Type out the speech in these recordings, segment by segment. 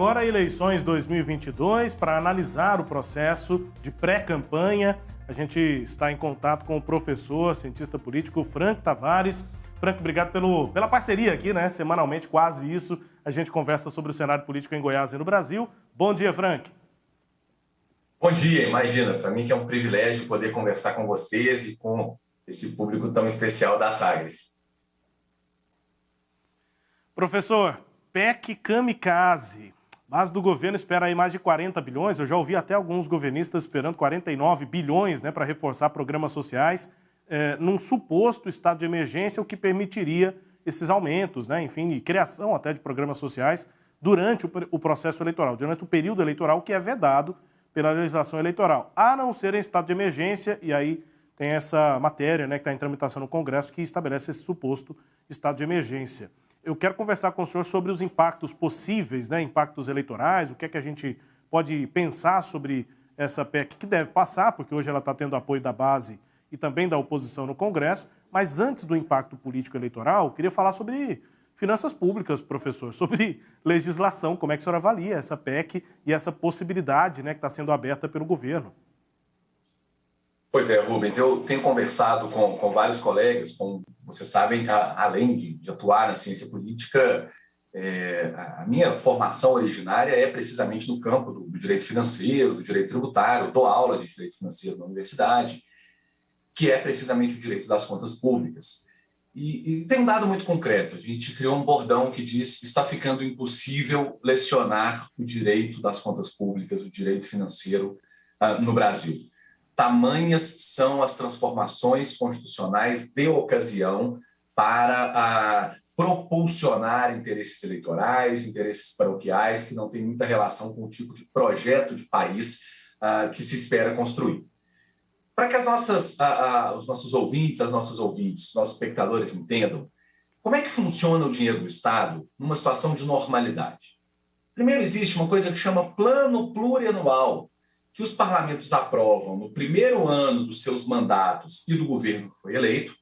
agora eleições 2022 para analisar o processo de pré-campanha. A gente está em contato com o professor, cientista político Frank Tavares. Frank, obrigado pela parceria aqui, né? Semanalmente, quase isso, a gente conversa sobre o cenário político em Goiás e no Brasil. Bom dia, Frank. Bom dia, imagina. Para mim que é um privilégio poder conversar com vocês e com esse público tão especial da Sagres. Professor, PEC Kamikaze. Base do governo espera aí mais de 40 bilhões. Eu já ouvi até alguns governistas esperando 49 bilhões, né, para reforçar programas sociais, num suposto estado de emergência, o que permitiria esses aumentos, né, enfim, e criação até de programas sociais durante o processo eleitoral, durante o período eleitoral que é vedado pela legislação eleitoral, a não ser em estado de emergência, e aí tem essa matéria, né, que está em tramitação no Congresso que estabelece esse suposto estado de emergência. Eu quero conversar com o senhor sobre os impactos possíveis, né, impactos eleitorais, o que é que a gente pode pensar sobre essa PEC que deve passar, porque hoje ela está tendo apoio da base e também da oposição no Congresso, mas antes do impacto político eleitoral, eu queria falar sobre finanças públicas, professor, sobre legislação, como é que o senhor avalia essa PEC e essa possibilidade, né, que está sendo aberta pelo governo? Pois é, Rubens, eu tenho conversado com vários colegas, como vocês sabem, além de atuar na ciência política, a minha formação originária é precisamente no campo do direito financeiro, do direito tributário. Eu dou aula de direito financeiro na universidade, que é precisamente o direito das contas públicas. E tem um dado muito concreto. A gente criou um bordão que diz: está ficando impossível lecionar o direito das contas públicas, o direito financeiro no Brasil. Tamanhas são as transformações constitucionais de ocasião para propulsionar interesses eleitorais, interesses paroquiais, que não têm muita relação com o tipo de projeto de país que se espera construir. Para que os nossos ouvintes, as nossas ouvintes, os nossos espectadores entendam como é que funciona o dinheiro do Estado numa situação de normalidade. Primeiro, existe uma coisa que chama plano plurianual, que os parlamentos aprovam no primeiro ano dos seus mandatos e do governo que foi eleito,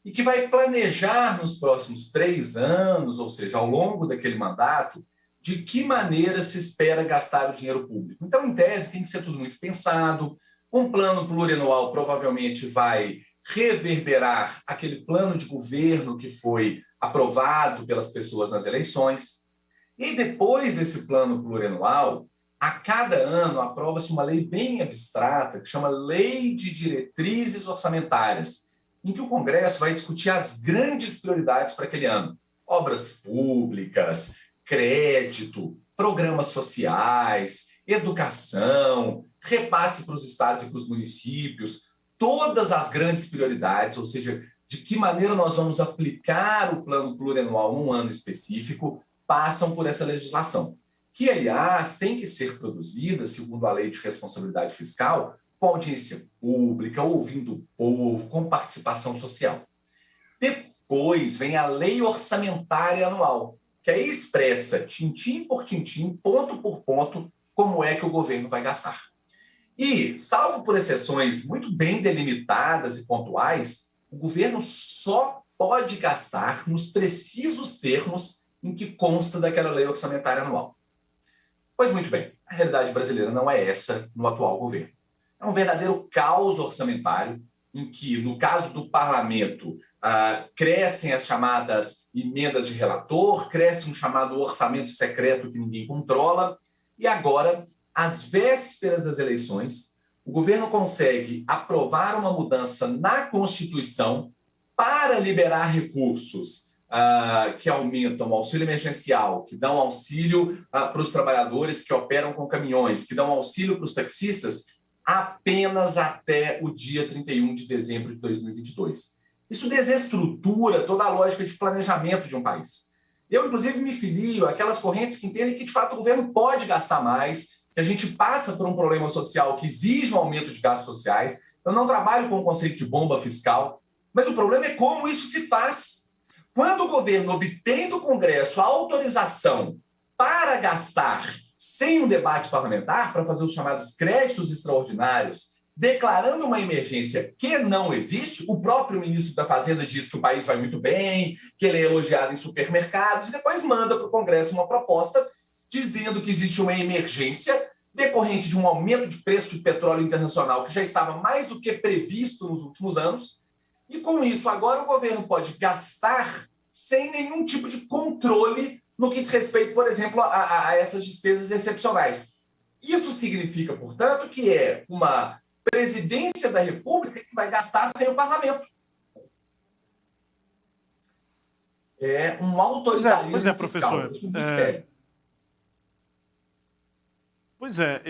e que vai planejar nos próximos 3 anos, ou seja, ao longo daquele mandato, de que maneira se espera gastar o dinheiro público. Então, em tese, tem que ser tudo muito pensado. Um plano plurianual provavelmente vai reverberar aquele plano de governo que foi aprovado pelas pessoas nas eleições. E depois desse plano plurianual, a cada ano aprova-se uma lei bem abstrata, que chama Lei de Diretrizes Orçamentárias, em que o Congresso vai discutir as grandes prioridades para aquele ano. Obras públicas, crédito, programas sociais, educação, repasse para os estados e para os municípios, todas as grandes prioridades, ou seja, de que maneira nós vamos aplicar o plano plurianual num ano específico, passam por essa legislação, que, aliás, tem que ser produzida, segundo a Lei de Responsabilidade Fiscal, com audiência pública, ouvindo o povo, com participação social. Depois vem a Lei Orçamentária Anual, que aí expressa, tintim por tintim, ponto por ponto, como é que o governo vai gastar. E, salvo por exceções muito bem delimitadas e pontuais, o governo só pode gastar nos precisos termos em que consta daquela Lei Orçamentária Anual. Pois muito bem, a realidade brasileira não é essa no atual governo. É um verdadeiro caos orçamentário, em que, no caso do parlamento, crescem as chamadas emendas de relator, cresce um chamado orçamento secreto que ninguém controla, e agora, às vésperas das eleições, o governo consegue aprovar uma mudança na Constituição para liberar recursos que aumentam o auxílio emergencial, que dão auxílio para os trabalhadores que operam com caminhões, que dão auxílio para os taxistas, apenas até o dia 31 de dezembro de 2022. Isso desestrutura toda a lógica de planejamento de um país. Eu, inclusive, me filio àquelas correntes que entendem que, de fato, o governo pode gastar mais, que a gente passa por um problema social que exige um aumento de gastos sociais. Eu não trabalho com o conceito de bomba fiscal, mas o problema é como isso se faz. Quando o governo obtém do Congresso a autorização para gastar sem um debate parlamentar, para fazer os chamados créditos extraordinários, declarando uma emergência que não existe, o próprio ministro da Fazenda diz que o país vai muito bem, que ele é elogiado em supermercados, e depois manda para o Congresso uma proposta dizendo que existe uma emergência decorrente de um aumento de preço de petróleo internacional que já estava mais do que previsto nos últimos anos. E com isso, agora o governo pode gastar sem nenhum tipo de controle no que diz respeito, por exemplo, a essas despesas excepcionais. Isso significa, portanto, que é uma presidência da República que vai gastar sem o parlamento. É um autoritarismo pois é, professor. Fiscal. Isso é muito sério. Pois é,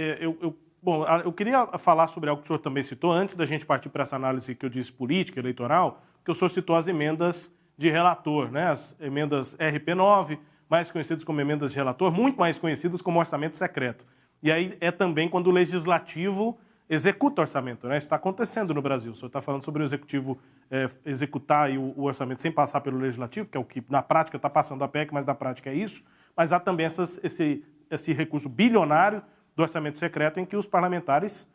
eu queria falar sobre algo que o senhor também citou, antes da gente partir para essa análise que eu disse política, eleitoral, que o senhor citou as emendas de relator, né? As emendas RP9, mais conhecidas como emendas de relator, muito mais conhecidas como orçamento secreto. E aí é também quando o legislativo executa o orçamento, né? Isso está acontecendo no Brasil. O senhor está falando sobre o executivo executar o orçamento sem passar pelo legislativo, que é o que na prática está passando a PEC, mas na prática é isso. Mas há também esse recurso bilionário do orçamento secreto em que os parlamentares,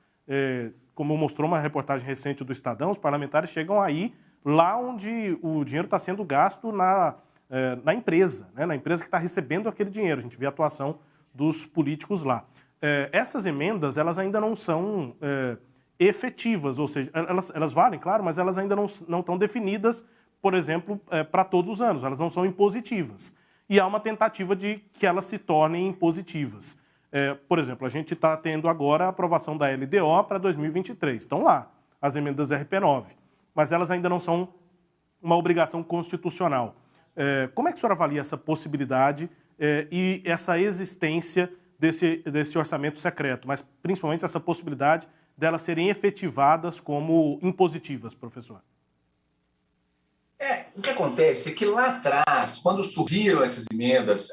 como mostrou uma reportagem recente do Estadão, os parlamentares chegam aí lá onde o dinheiro está sendo gasto na empresa, né? Na empresa que está recebendo aquele dinheiro. A gente vê a atuação dos políticos lá. Essas emendas, elas ainda não são efetivas, ou seja, elas valem, claro, mas elas ainda não estão definidas, por exemplo, para todos os anos, elas não são impositivas. E há uma tentativa de que elas se tornem impositivas. Por exemplo, a gente está tendo agora a aprovação da LDO para 2023. Estão lá, as emendas RP9, mas elas ainda não são uma obrigação constitucional. Como é que o senhor avalia essa possibilidade e essa existência desse orçamento secreto, mas principalmente essa possibilidade delas serem efetivadas como impositivas, professor? O que acontece é que lá atrás, quando surgiram essas emendas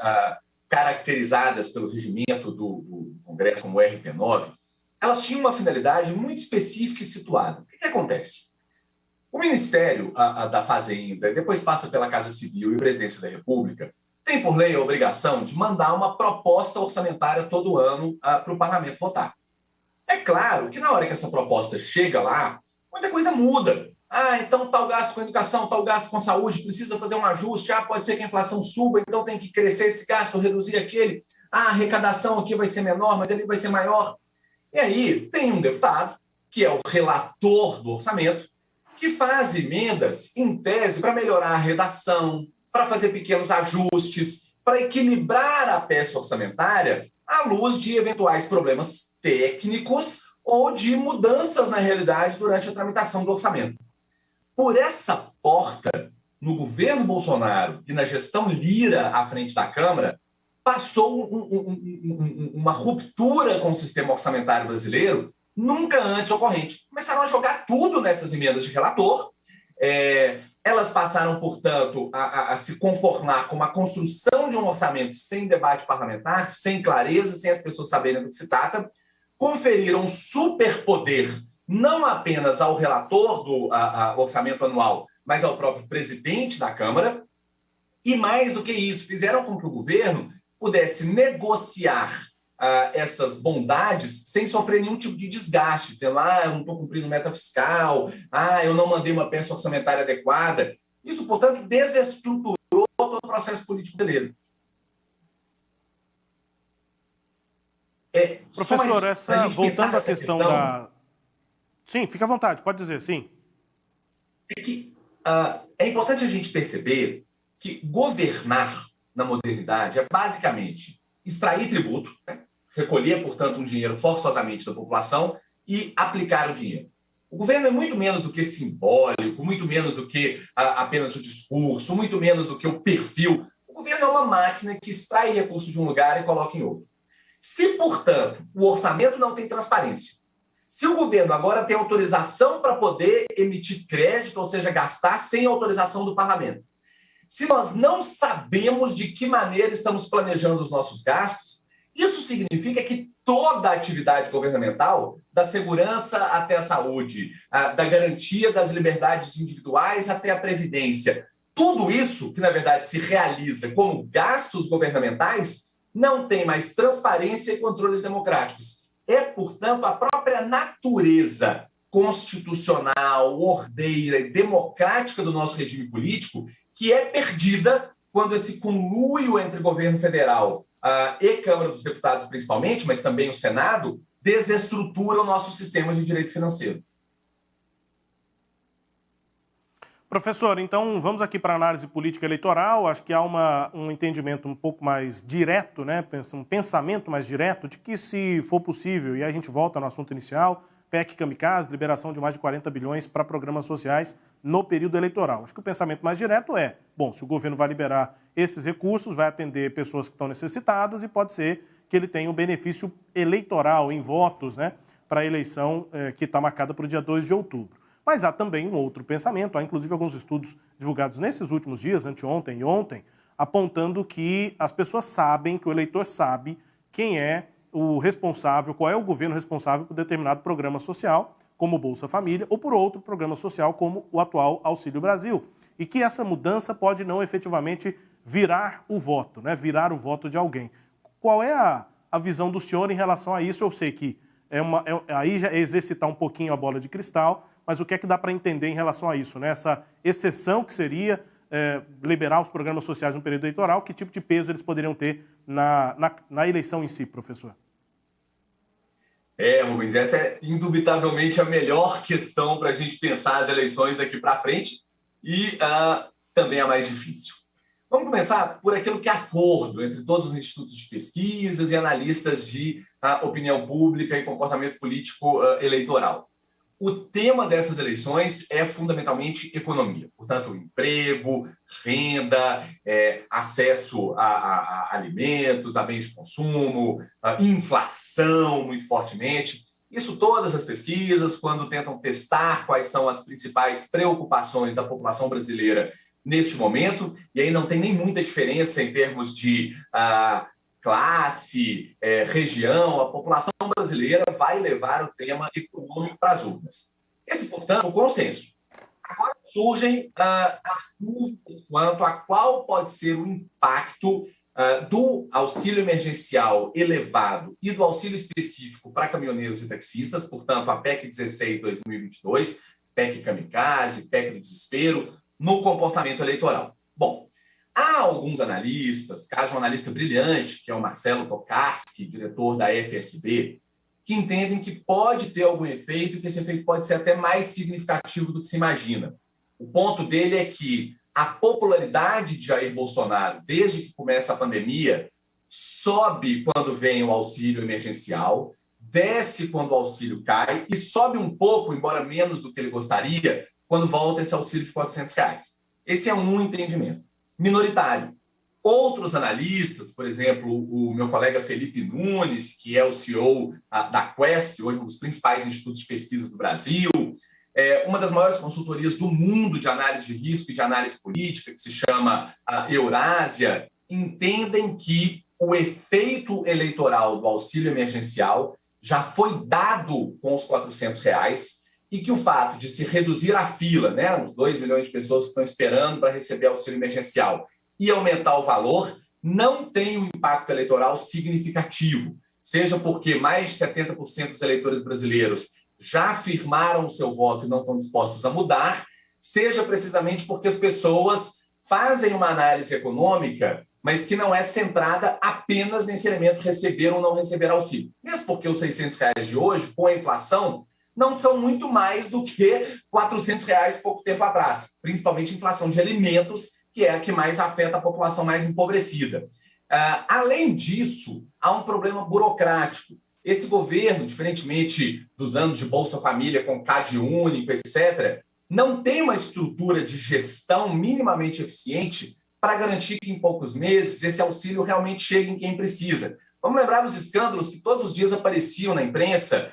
caracterizadas pelo regimento do Congresso como RP9, elas tinham uma finalidade muito específica e situada. O que acontece? O Ministério da Fazenda, depois passa pela Casa Civil e Presidência da República, tem por lei a obrigação de mandar uma proposta orçamentária todo ano para o parlamento votar. É claro que na hora que essa proposta chega lá, muita coisa muda. Então tal gasto com educação, tal gasto com saúde, precisa fazer um ajuste. Pode ser que a inflação suba, então tem que crescer esse gasto, reduzir aquele. A arrecadação aqui vai ser menor, mas ali vai ser maior. E aí tem um deputado, que é o relator do orçamento, que faz emendas, em tese, para melhorar a redação, para fazer pequenos ajustes, para equilibrar a peça orçamentária à luz de eventuais problemas técnicos ou de mudanças na realidade durante a tramitação do orçamento. Por essa porta, no governo Bolsonaro e na gestão Lira à frente da Câmara, passou uma ruptura com o sistema orçamentário brasileiro nunca antes ocorrente. Começaram a jogar tudo nessas emendas de relator. Elas passaram, portanto, a se conformar com uma construção de um orçamento sem debate parlamentar, sem clareza, sem as pessoas saberem do que se trata. Conferiram superpoder não apenas ao relator do orçamento anual, mas ao próprio presidente da Câmara. E mais do que isso, fizeram com que o governo pudesse negociar essas bondades sem sofrer nenhum tipo de desgaste, dizendo, eu não estou cumprindo meta fiscal, eu não mandei uma peça orçamentária adequada. Isso, portanto, desestruturou todo o processo político brasileiro. Professor, voltando à questão da... Sim, fica à vontade, pode dizer, sim. É importante a gente perceber que governar na modernidade é basicamente extrair tributo, né? Recolher, portanto, um dinheiro forçosamente da população e aplicar o dinheiro. O governo é muito menos do que simbólico, muito menos do que apenas o discurso, muito menos do que o perfil. O governo é uma máquina que extrai recursos de um lugar e coloca em outro. Se, portanto, o orçamento não tem transparência, se o governo agora tem autorização para poder emitir crédito, ou seja, gastar sem autorização do parlamento, se nós não sabemos de que maneira estamos planejando os nossos gastos, isso significa que toda a atividade governamental, da segurança até a saúde, da garantia das liberdades individuais até a previdência, tudo isso, que na verdade se realiza como gastos governamentais, não tem mais transparência e controles democráticos. É, portanto, a própria natureza constitucional, ordeira e democrática do nosso regime político que é perdida quando esse conluio entre governo federal e Câmara dos Deputados principalmente, mas também o Senado, desestrutura o nosso sistema de direito financeiro. Professor, então vamos aqui para a análise política eleitoral. Acho que há um entendimento um pouco mais direto, né? Um pensamento mais direto de que, se for possível, e aí a gente volta no assunto inicial, PEC Kamikaze, liberação de mais de 40 bilhões para programas sociais no período eleitoral. Acho que o pensamento mais direto é, bom, se o governo vai liberar esses recursos, vai atender pessoas que estão necessitadas e pode ser que ele tenha um benefício eleitoral em votos, né, para a eleição que está marcada para o dia 2 de outubro. Mas há também um outro pensamento, há inclusive alguns estudos divulgados nesses últimos dias, anteontem e ontem, apontando que as pessoas sabem, que o eleitor sabe quem é o responsável, qual é o governo responsável por determinado programa social, como o Bolsa Família, ou por outro programa social como o atual Auxílio Brasil. E que essa mudança pode não efetivamente virar o voto, né? Virar o voto de alguém. Qual é a visão do senhor em relação a isso? Eu sei que aí já é exercitar um pouquinho a bola de cristal, mas o que é que dá para entender em relação a isso, né? Essa exceção que seria liberar os programas sociais no período eleitoral, que tipo de peso eles poderiam ter na eleição em si, professor? Rubens, essa é indubitavelmente a melhor questão para a gente pensar as eleições daqui para frente e também a mais difícil. Vamos começar por aquilo que é acordo entre todos os institutos de pesquisas e analistas de opinião pública e comportamento político eleitoral. O tema dessas eleições é fundamentalmente economia, portanto, emprego, renda, acesso a alimentos, a bens de consumo, inflação muito fortemente. Isso todas as pesquisas, quando tentam testar quais são as principais preocupações da população brasileira neste momento, e aí não tem nem muita diferença em termos de classe, região, a população brasileira vai levar o tema econômico para as urnas. Esse, portanto, é o consenso. Agora surgem as dúvidas quanto a qual pode ser o impacto do auxílio emergencial elevado e do auxílio específico para caminhoneiros e taxistas, portanto, a PEC 16/2022, PEC Kamikaze, PEC do desespero, no comportamento eleitoral. Bom, há alguns analistas, caso um analista brilhante, que é o Marcelo Tokarski, diretor da FSB, que entendem que pode ter algum efeito e que esse efeito pode ser até mais significativo do que se imagina. O ponto dele é que a popularidade de Jair Bolsonaro, desde que começa a pandemia, sobe quando vem o auxílio emergencial, desce quando o auxílio cai e sobe um pouco, embora menos do que ele gostaria, quando volta esse auxílio de R$400. Esse é um entendimento minoritário. Outros analistas, por exemplo, o meu colega Felipe Nunes, que é o CEO da Quest, hoje um dos principais institutos de pesquisa do Brasil, uma das maiores consultorias do mundo de análise de risco e de análise política, que se chama Eurásia, entendem que o efeito eleitoral do auxílio emergencial já foi dado com os R$400 e que o fato de se reduzir a fila, né, os 2 milhões de pessoas que estão esperando para receber auxílio emergencial, e aumentar o valor, não tem um impacto eleitoral significativo, seja porque mais de 70% dos eleitores brasileiros já afirmaram o seu voto e não estão dispostos a mudar, seja precisamente porque as pessoas fazem uma análise econômica, mas que não é centrada apenas nesse elemento receber ou não receber auxílio. Mesmo porque os R$600 de hoje, com a inflação, não são muito mais do que R$400 pouco tempo atrás, principalmente a inflação de alimentos, que é a que mais afeta a população mais empobrecida. Além disso, há um problema burocrático. Esse governo, diferentemente dos anos de Bolsa Família com CAD único, etc., não tem uma estrutura de gestão minimamente eficiente para garantir que em poucos meses esse auxílio realmente chegue em quem precisa. Vamos lembrar dos escândalos que todos os dias apareciam na imprensa,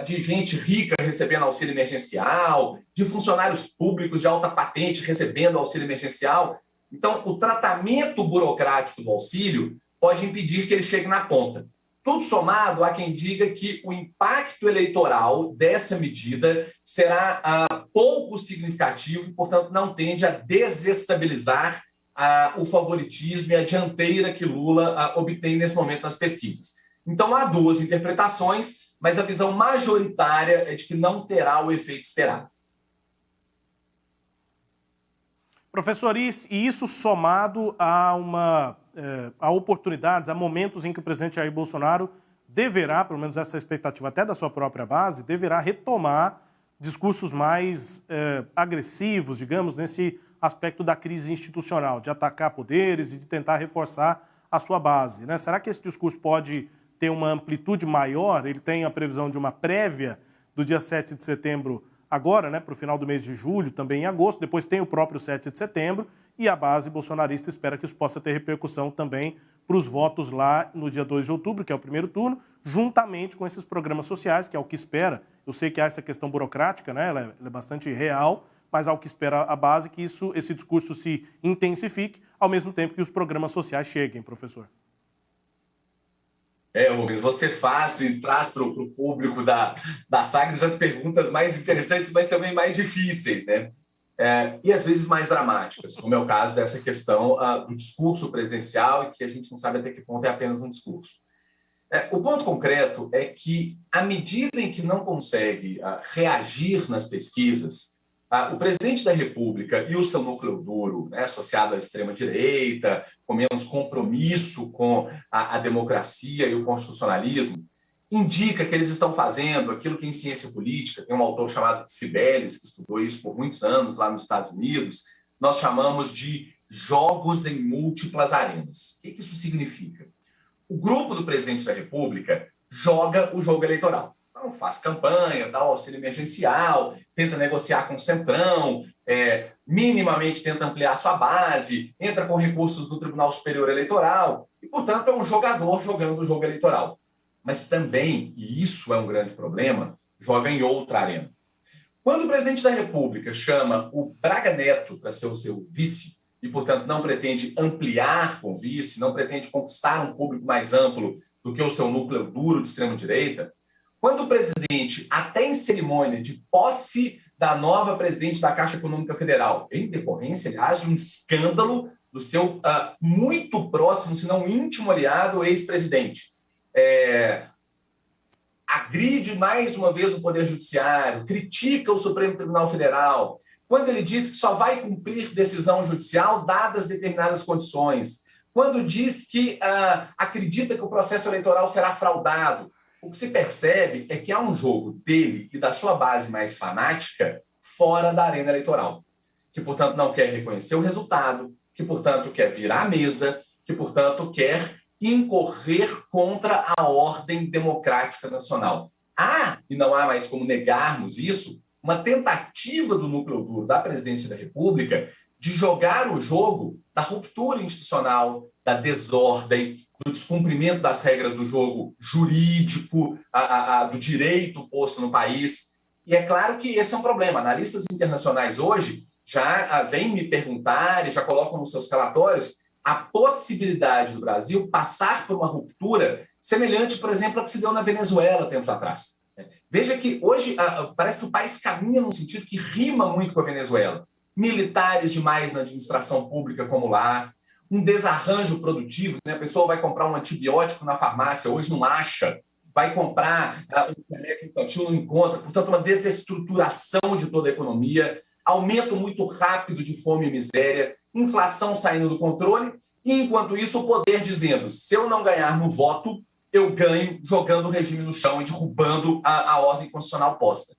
de gente rica recebendo auxílio emergencial, de funcionários públicos de alta patente recebendo auxílio emergencial. Então, o tratamento burocrático do auxílio pode impedir que ele chegue na ponta. Tudo somado, há quem diga que o impacto eleitoral dessa medida será pouco significativo, portanto, não tende a desestabilizar o favoritismo e a dianteira que Lula obtém nesse momento nas pesquisas. Então, há duas interpretações, mas a visão majoritária é de que não terá o efeito esperado. Professor, e isso somado a há oportunidades, há momentos em que o presidente Jair Bolsonaro deverá, pelo menos essa é a expectativa até da sua própria base, deverá retomar discursos mais agressivos, digamos, nesse aspecto da crise institucional, de atacar poderes e de tentar reforçar a sua base, né? Será que esse discurso pode ter uma amplitude maior? Ele tem a previsão de uma prévia do dia 7 de setembro agora, né, para o final do mês de julho, também em agosto, depois tem o próprio 7 de setembro, e a base bolsonarista espera que isso possa ter repercussão também para os votos lá no dia 2 de outubro, que é o primeiro turno, juntamente com esses programas sociais, que é o que espera. Eu sei que há essa questão burocrática, né, ela é bastante real, mas há o que espera a base que esse discurso se intensifique, ao mesmo tempo que os programas sociais cheguem, professor. Rubens, você faz e traz para o público da Sagres as perguntas mais interessantes, mas também mais difíceis, né? E às vezes mais dramáticas, como é o caso dessa questão do discurso presidencial, e que a gente não sabe até que ponto é apenas um discurso. O ponto concreto é que, à medida em que não consegue reagir nas pesquisas, o presidente da República e o seu núcleo duro, né, associado à extrema-direita, com menos compromisso com a democracia e o constitucionalismo, indica que eles estão fazendo aquilo que em ciência política, tem um autor chamado Sibelius, que estudou isso por muitos anos lá nos Estados Unidos, nós chamamos de jogos em múltiplas arenas. O que isso significa? O grupo do presidente da República joga o jogo eleitoral. Então, faz campanha, dá o auxílio emergencial, tenta negociar com o Centrão, minimamente tenta ampliar sua base, entra com recursos do Tribunal Superior Eleitoral e, portanto, é um jogador jogando o jogo eleitoral. Mas também, e isso é um grande problema, joga em outra arena. Quando o presidente da República chama o Braga Neto para ser o seu vice e, portanto, não pretende ampliar com o vice, não pretende conquistar um público mais amplo do que o seu núcleo duro de extrema-direita, quando o presidente, até em cerimônia de posse da nova presidente da Caixa Econômica Federal, em decorrência, aliás, de um escândalo do seu muito próximo, se não íntimo aliado, ex-presidente, agride mais uma vez o Poder Judiciário, critica o Supremo Tribunal Federal, quando ele diz que só vai cumprir decisão judicial dadas determinadas condições, quando diz que acredita que o processo eleitoral será fraudado, o que se percebe é que há um jogo dele e da sua base mais fanática fora da arena eleitoral, que, portanto, não quer reconhecer o resultado, que, portanto, quer virar a mesa, que, portanto, quer incorrer contra a ordem democrática nacional. E não há mais como negarmos isso, uma tentativa do núcleo duro da presidência da República de jogar o jogo da ruptura institucional, da desordem, do descumprimento das regras do jogo jurídico, do direito posto no país. E é claro que esse é um problema. Analistas internacionais hoje já vêm me perguntar e já colocam nos seus relatórios a possibilidade do Brasil passar por uma ruptura semelhante, por exemplo, a que se deu na Venezuela tempos atrás. Veja que hoje parece que o país caminha num sentido que rima muito com a Venezuela. Militares demais na administração pública como lá, um desarranjo produtivo, né? A pessoa vai comprar um antibiótico na farmácia, hoje não acha, vai comprar um remédio infantil, não encontra, portanto, uma desestruturação de toda a economia, aumento muito rápido de fome e miséria, inflação saindo do controle, e enquanto isso o poder dizendo, se eu não ganhar no voto, eu ganho jogando o regime no chão e derrubando a ordem constitucional posta.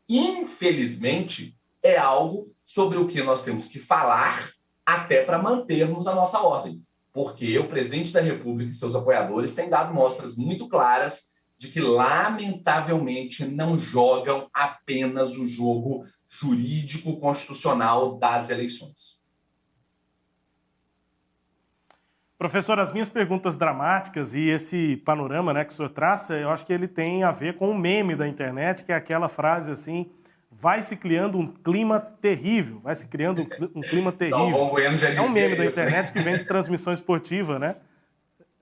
Infelizmente, é algo sobre o que nós temos que falar até para mantermos a nossa ordem, porque o presidente da República e seus apoiadores têm dado mostras muito claras de que, lamentavelmente, não jogam apenas o jogo jurídico constitucional das eleições. Professor, as minhas perguntas dramáticas e esse panorama, né, que o senhor traça, eu acho que ele tem a ver com um meme da internet, que é aquela frase assim: vai se criando um clima terrível, vai se criando um clima terrível. Não, Bueno já dizia é um meme isso, da internet que vem de transmissão esportiva, né?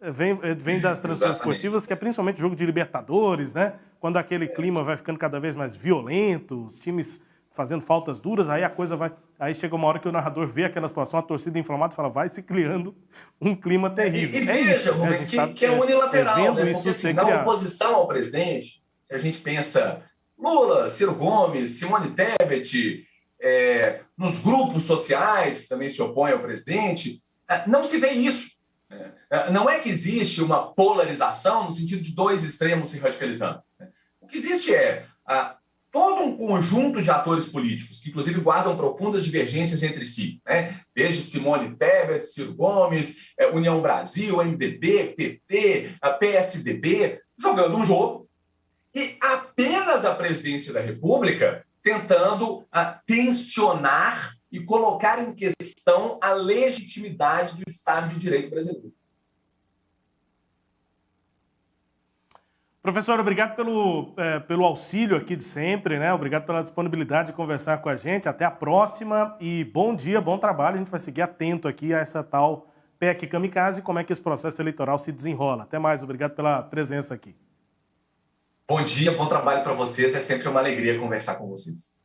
Vem das transmissões esportivas, que é principalmente jogo de Libertadores, né? Quando aquele clima vai ficando cada vez mais violento, os times fazendo faltas duras, aí a coisa vai... Aí chega uma hora que o narrador vê aquela situação, a torcida inflamada e fala, vai se criando um clima terrível. E veja, Rubens, que é unilateral, né? Porque assim, na oposição ao presidente, se a gente pensa Lula, Ciro Gomes, Simone Tebet, nos grupos sociais que também se opõem ao presidente, não se vê isso. Não é que existe uma polarização no sentido de dois extremos se radicalizando. O que existe é todo um conjunto de atores políticos que, inclusive, guardam profundas divergências entre si, né? Desde Simone Tebet, Ciro Gomes, União Brasil, MDB, PT, PSDB, jogando um jogo, e apenas a presidência da República tentando tensionar e colocar em questão a legitimidade do Estado de Direito brasileiro. Professor, obrigado pelo auxílio aqui de sempre, né? Obrigado pela disponibilidade de conversar com a gente. Até a próxima e bom dia, bom trabalho. A gente vai seguir atento aqui a essa tal PEC Kamikaze e como é que esse processo eleitoral se desenrola. Até mais, obrigado pela presença aqui. Bom dia, bom trabalho para vocês. É sempre uma alegria conversar com vocês.